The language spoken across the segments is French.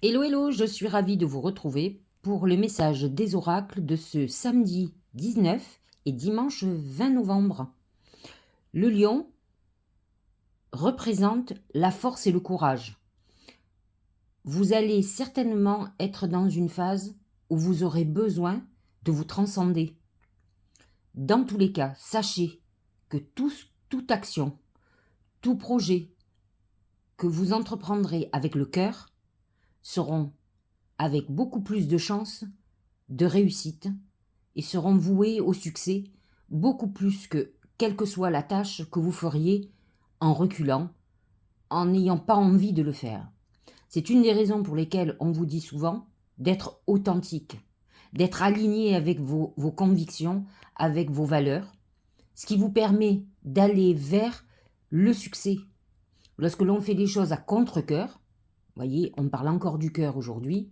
Hello, hello, je suis ravie de vous retrouver pour le message des oracles de ce samedi 19 et dimanche 20 novembre. Le lion représente la force et le courage. Vous allez certainement être dans une phase où vous aurez besoin de vous transcender. Dans tous les cas, sachez que toute action, tout projet que vous entreprendrez avec le cœur seront avec beaucoup plus de chances de réussite et seront voués au succès beaucoup plus que quelle que soit la tâche que vous feriez en reculant, en n'ayant pas envie de le faire. C'est une des raisons pour lesquelles on vous dit souvent d'être authentique, d'être aligné avec vos convictions, avec vos valeurs, ce qui vous permet d'aller vers le succès. Lorsque l'on fait les choses à contre-cœur, voyez, on parle encore du cœur aujourd'hui,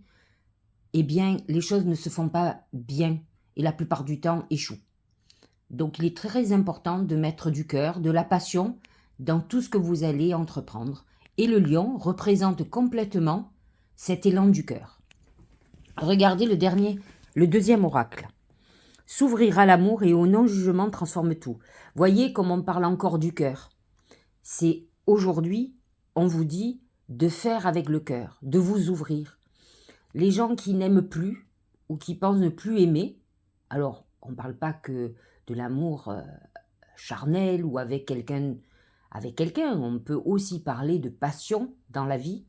eh bien, les choses ne se font pas bien et la plupart du temps échouent. Donc, il est très important de mettre du cœur, de la passion dans tout ce que vous allez entreprendre. Et le lion représente complètement cet élan du cœur. Regardez le deuxième oracle. S'ouvrir à l'amour et au non-jugement transforme tout. Voyez comme on parle encore du cœur. C'est aujourd'hui, on vous dit de faire avec le cœur, de vous ouvrir. Les gens qui n'aiment plus ou qui pensent ne plus aimer, alors on ne parle pas que de l'amour charnel ou avec quelqu'un, on peut aussi parler de passion dans la vie,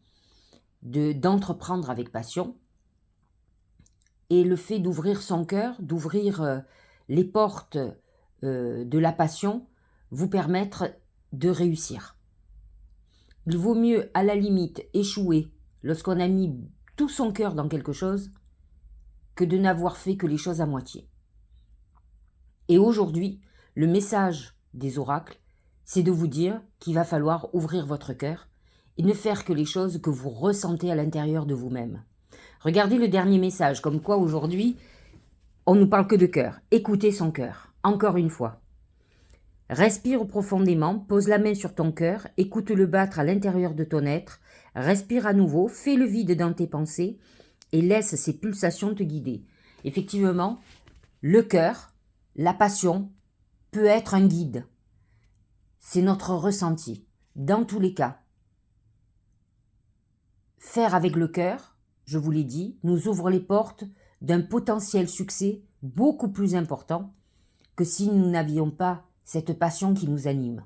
d'entreprendre avec passion. Et le fait d'ouvrir son cœur, d'ouvrir les portes de la passion, vous permettre de réussir. Il vaut mieux, à la limite, échouer lorsqu'on a mis tout son cœur dans quelque chose que de n'avoir fait que les choses à moitié. Et aujourd'hui, le message des oracles, c'est de vous dire qu'il va falloir ouvrir votre cœur et ne faire que les choses que vous ressentez à l'intérieur de vous-même. Regardez le dernier message, comme quoi aujourd'hui, on ne nous parle que de cœur. Écoutez son cœur, encore une fois. Respire profondément, pose la main sur ton cœur, écoute-le battre à l'intérieur de ton être, respire à nouveau, fais le vide dans tes pensées et laisse ces pulsations te guider. Effectivement, le cœur, la passion, peut être un guide. C'est notre ressenti. Dans tous les cas, faire avec le cœur, je vous l'ai dit, nous ouvre les portes d'un potentiel succès beaucoup plus important que si nous n'avions pas cette passion qui nous anime.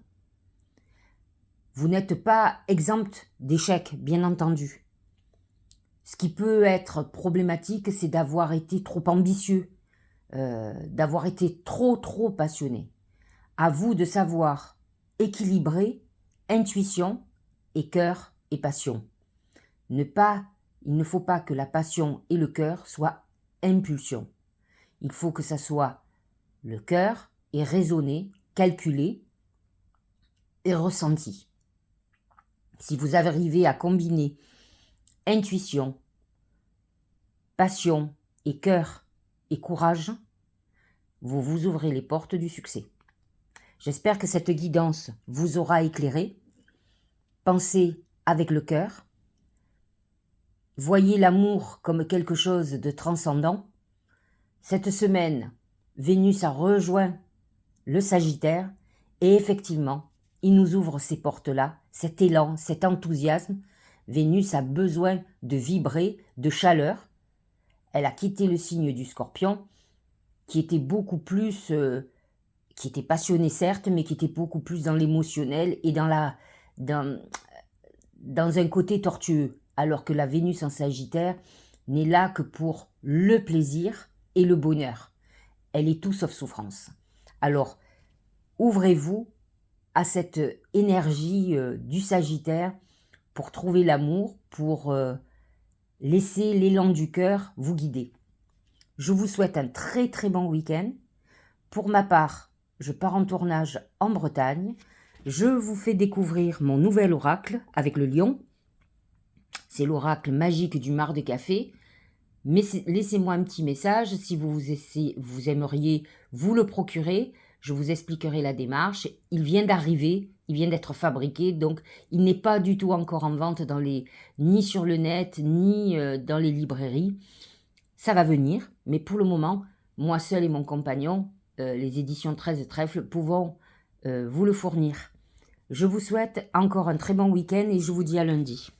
Vous n'êtes pas exempt d'échecs, bien entendu. Ce qui peut être problématique, c'est d'avoir été trop ambitieux, d'avoir été trop passionné. À vous de savoir équilibrer intuition et cœur et passion. Il ne faut pas que la passion et le cœur soient impulsion. Il faut que ça soit le cœur et raisonné, calculé et ressenti. Si vous arrivez à combiner intuition, passion et cœur et courage, vous vous ouvrez les portes du succès. J'espère que cette guidance vous aura éclairé. Pensez avec le cœur. Voyez l'amour comme quelque chose de transcendant. Cette semaine, Vénus a rejoint le Sagittaire et effectivement, il nous ouvre ces portes-là, cet élan, cet enthousiasme. Vénus a besoin de vibrer, de chaleur. Elle a quitté le signe du Scorpion, qui était beaucoup plus, qui était passionné certes, mais qui était beaucoup plus dans l'émotionnel et dans un côté tortueux, alors que la Vénus en Sagittaire n'est là que pour le plaisir et le bonheur. Elle est tout sauf souffrance. Alors, ouvrez-vous à cette énergie du Sagittaire pour trouver l'amour, pour laisser l'élan du cœur vous guider. Je vous souhaite un très bon week-end. Pour ma part, je pars en tournage en Bretagne. Je vous fais découvrir mon nouvel oracle avec le lion. C'est l'oracle magique du mar de café. Mais laissez-moi un petit message si vous aimeriez vous le procurer. Je vous expliquerai la démarche. Il vient d'arriver il vient d'être fabriqué, donc il n'est pas du tout encore en vente ni sur le net, ni dans les librairies. Ça va venir, mais pour le moment, moi seul et mon compagnon, les éditions 13 Trèfle, pouvons vous le fournir. Je vous souhaite encore un très bon week-end et je vous dis à lundi.